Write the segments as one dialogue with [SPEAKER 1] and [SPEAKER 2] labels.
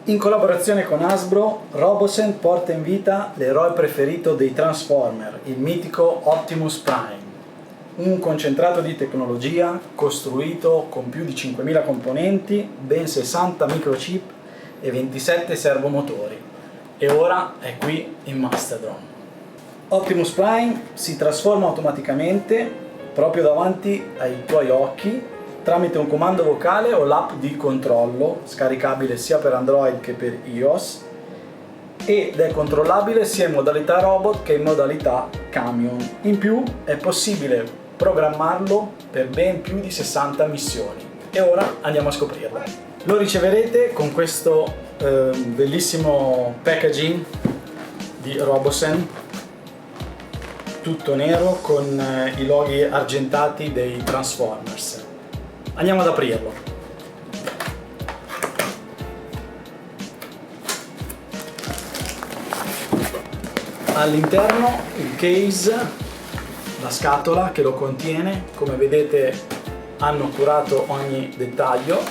[SPEAKER 1] In collaborazione con Hasbro, Robosen porta in vita l'eroe preferito dei Transformer, il mitico Optimus Prime. Un concentrato di tecnologia costruito con più di 5.000 componenti, ben 60 microchip e 27 servomotori. E ora è qui in Mastodon. Optimus Prime si trasforma automaticamente proprio davanti ai tuoi occhi tramite un comando vocale o l'app di controllo, scaricabile sia per Android che per iOS, ed è controllabile sia in modalità robot che in modalità camion. In più è possibile programmarlo per ben più di 60 missioni. E ora andiamo a scoprirlo. Lo riceverete con questo bellissimo packaging di Robosen, tutto nero con i loghi argentati dei Transformers. Andiamo ad aprirlo. All'interno il case, la scatola che lo contiene, come vedete hanno curato ogni dettaglio.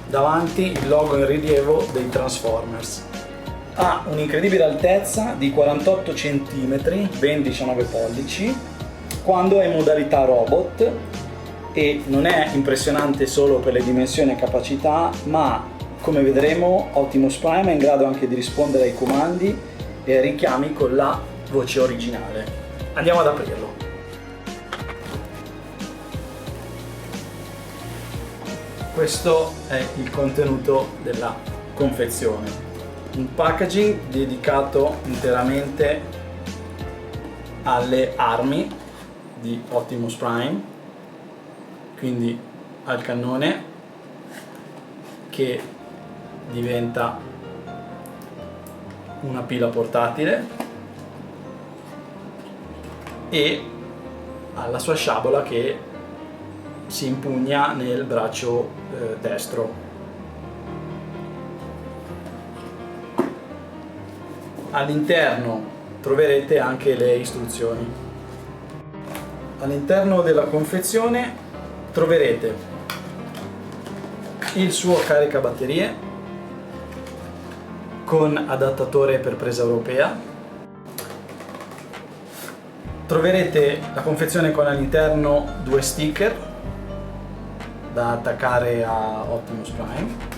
[SPEAKER 1] Davanti il logo in rilievo dei Transformers. Ha un'incredibile altezza di 48 cm, ben 19 pollici, quando è in modalità robot, e non è impressionante solo per le dimensioni e capacità, ma come vedremo Optimus Prime è in grado anche di rispondere ai comandi e ai richiami con la voce originale. Andiamo ad aprirlo. Questo è il contenuto della confezione. Un packaging dedicato interamente alle armi di Optimus Prime, quindi al cannone che diventa una pila portatile e alla sua sciabola che si impugna nel braccio destro. All'interno troverete anche le istruzioni. All'interno della confezione troverete il suo caricabatterie con adattatore per presa europea. Troverete la confezione con all'interno 2 sticker da attaccare a Optimus Prime.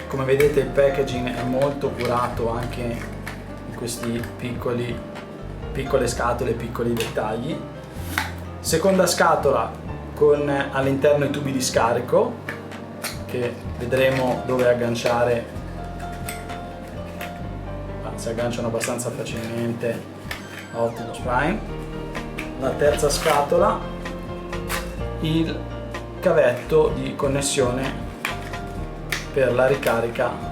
[SPEAKER 1] Come vedete il packaging è molto curato anche in questi piccole scatole, piccoli dettagli. Seconda scatola con all'interno i tubi di scarico che vedremo dove agganciare, si agganciano abbastanza facilmente a Optimus Prime. La terza scatola, il cavetto di connessione per la ricarica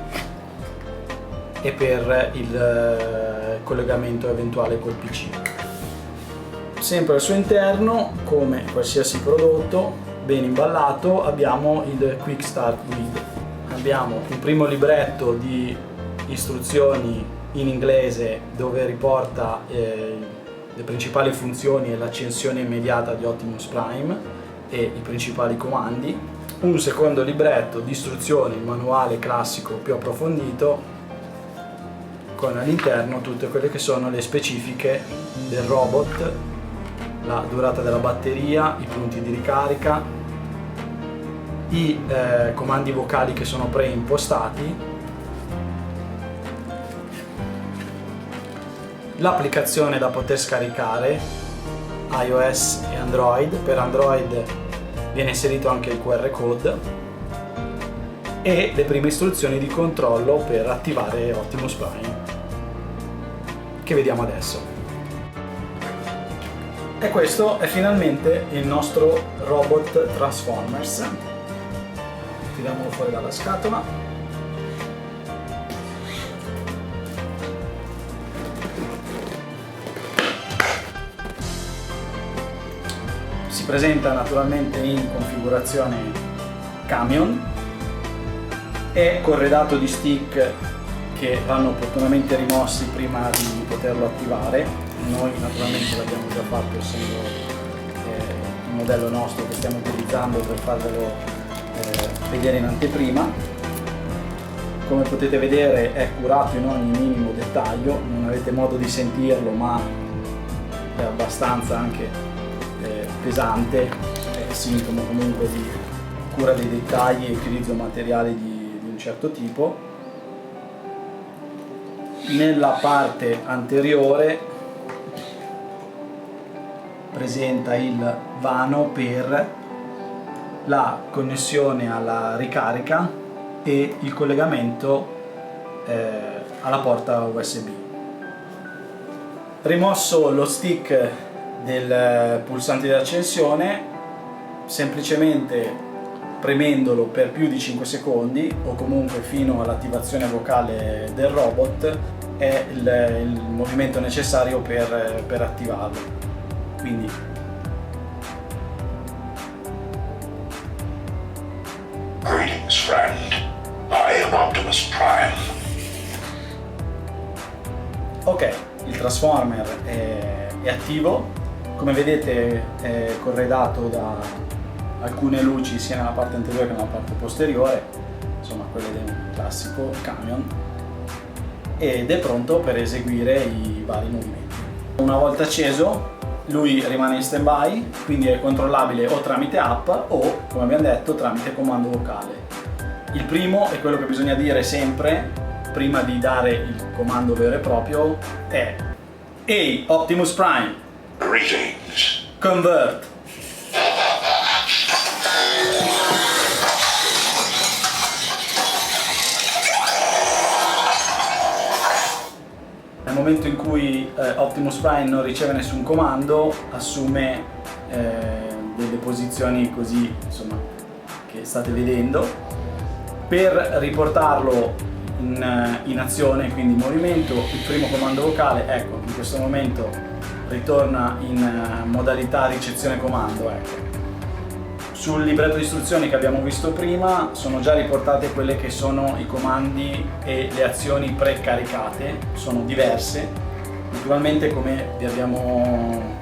[SPEAKER 1] e per il collegamento eventuale col PC. Sempre al suo interno, come qualsiasi prodotto ben imballato, abbiamo il Quick Start Guide. Abbiamo un primo libretto di istruzioni in inglese dove riporta le principali funzioni e l'accensione immediata di Optimus Prime e i principali comandi. Un secondo libretto di istruzioni, il manuale classico più approfondito, con all'interno tutte quelle che sono le specifiche del robot, la durata della batteria, i punti di ricarica, i comandi vocali che sono preimpostati, l'applicazione da poter scaricare iOS e Android. Per Android viene inserito anche il QR code e le prime istruzioni di controllo per attivare Optimus Prime, che vediamo adesso. E questo è finalmente il nostro robot Transformers. Tiriamolo fuori dalla scatola. Si presenta naturalmente in configurazione camion, è corredato di stick che vanno opportunamente rimossi prima di poterlo attivare. Noi naturalmente l'abbiamo già fatto, essendo il modello nostro che stiamo utilizzando per farvelo vedere in anteprima. Come potete vedere è curato in ogni minimo dettaglio, non avete modo di sentirlo, ma è abbastanza anche pesante, è sintomo comunque di cura dei dettagli e utilizzo materiali di un certo tipo. Nella parte anteriore presenta il vano per la connessione alla ricarica e il collegamento alla porta USB. Rimosso lo stick del pulsante di accensione, semplicemente premendolo per più di 5 secondi o comunque fino all'attivazione vocale del robot è il movimento necessario per attivarlo. Quindi
[SPEAKER 2] Greetings, friend. I am Optimus Prime.
[SPEAKER 1] ok, il transformer è attivo, come vedete è corredato da alcune luci sia nella parte anteriore che nella parte posteriore, insomma quelle del classico camion, ed è pronto per eseguire i vari movimenti. Una volta acceso lui rimane in stand by, quindi è controllabile o tramite app o, come abbiamo detto, tramite comando vocale. Il primo, e quello che bisogna dire sempre prima di dare il comando vero e proprio, è: Ehi Optimus Prime,
[SPEAKER 2] Greetings.
[SPEAKER 1] convert. Nel momento in cui Optimus Prime non riceve nessun comando, assume delle posizioni così, insomma, che state vedendo. Per riportarlo in azione, quindi in movimento, il primo comando vocale, ecco, in questo momento ritorna in modalità ricezione comando. Ecco. Sul libretto di istruzioni che abbiamo visto prima sono già riportate quelle che sono i comandi e le azioni precaricate, sono diverse. Naturalmente, come vi abbiamo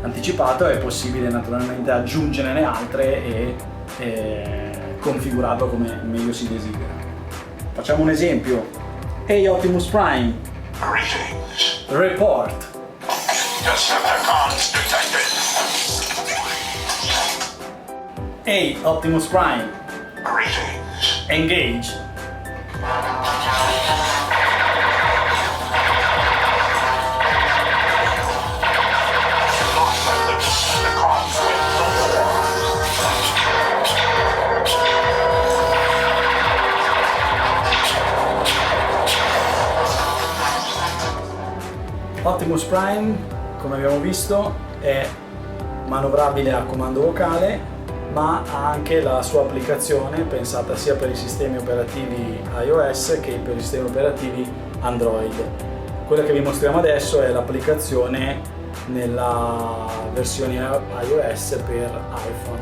[SPEAKER 1] anticipato, è possibile naturalmente aggiungerne altre e configurarlo come meglio si desidera. Facciamo un esempio. Hey Optimus Prime,
[SPEAKER 2] Greetings.
[SPEAKER 1] report.
[SPEAKER 2] Decepticons detected.
[SPEAKER 1] Hey Optimus Prime,
[SPEAKER 2] Greetings.
[SPEAKER 1] engage.
[SPEAKER 2] Looks like the Decepticons win the war.
[SPEAKER 1] Optimus Prime, come abbiamo visto, è manovrabile a comando vocale, ma ha anche la sua applicazione pensata sia per i sistemi operativi iOS che per i sistemi operativi Android. Quella che vi mostriamo adesso è l'applicazione nella versione iOS per iPhone.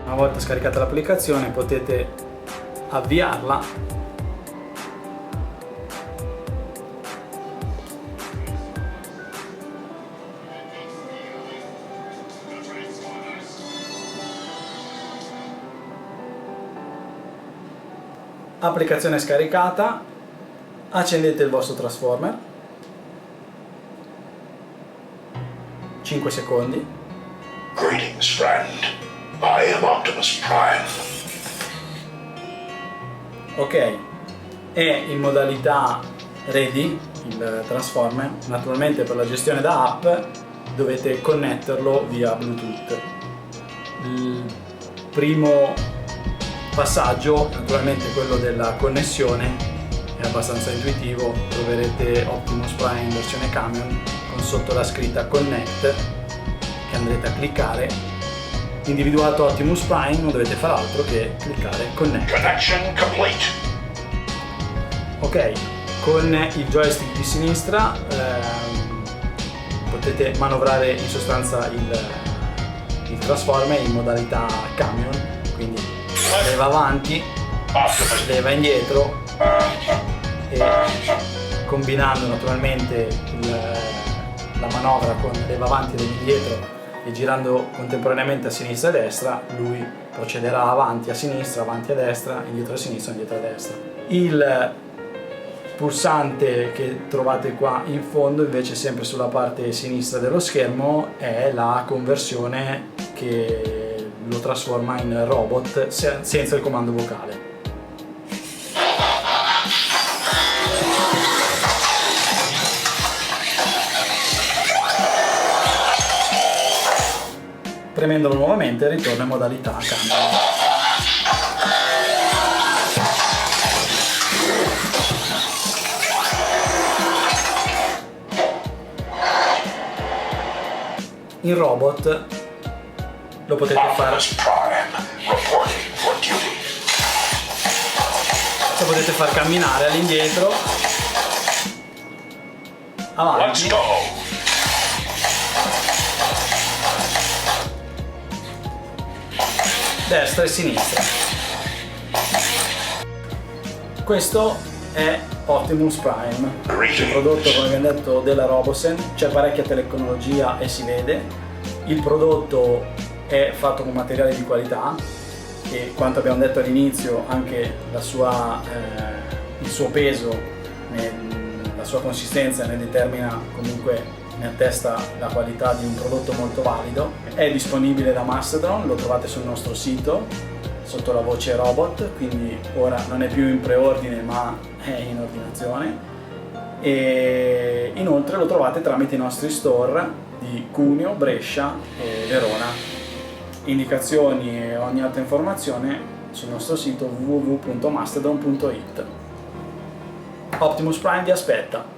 [SPEAKER 1] Una volta scaricata l'applicazione potete avviarla . Applicazione scaricata, accendete il vostro transformer, 5 secondi.
[SPEAKER 2] Greetings, friend. I am Optimus Prime.
[SPEAKER 1] Ok, è in modalità ready il transformer. Naturalmente per la gestione da app dovete connetterlo via Bluetooth. Il primo passaggio, naturalmente quello della connessione, è abbastanza intuitivo. Troverete Optimus Prime in versione camion con sotto la scritta Connect, che andrete a cliccare. Individuato Optimus Prime, non dovete fare altro che cliccare Connect.
[SPEAKER 2] Connection complete.
[SPEAKER 1] Ok, con il joystick di sinistra potete manovrare in sostanza il transformer in modalità camion, quindi leva avanti, leva indietro, e combinando naturalmente la manovra con leva avanti e leva indietro e girando contemporaneamente a sinistra e a destra lui procederà avanti a sinistra, avanti a destra, indietro a sinistra, indietro a destra. Il pulsante che trovate qua in fondo invece, sempre sulla parte sinistra dello schermo, è la conversione che lo trasforma in robot senza il comando vocale. Premendolo nuovamente ritorna in modalità cambio. In robot lo potete fare,
[SPEAKER 2] Optimus Prime reporting for duty.
[SPEAKER 1] lo potete far camminare all'indietro,
[SPEAKER 2] Let's
[SPEAKER 1] avanti,
[SPEAKER 2] go.
[SPEAKER 1] destra e sinistra. Questo è Optimus Prime, il prodotto, come abbiamo detto, della Robosen. C'è parecchia tecnologia e si vede. Il prodotto è fatto con materiali di qualità e, quanto abbiamo detto all'inizio, anche il suo peso, la sua consistenza ne determina, comunque ne attesta la qualità di un prodotto molto valido. È disponibile da Mastodon, lo trovate sul nostro sito sotto la voce robot, quindi ora non è più in preordine ma è in ordinazione, e inoltre lo trovate tramite i nostri store di Cuneo, Brescia e Verona. Indicazioni e ogni altra informazione sul nostro sito www.mastodon.it. Optimus Prime vi aspetta!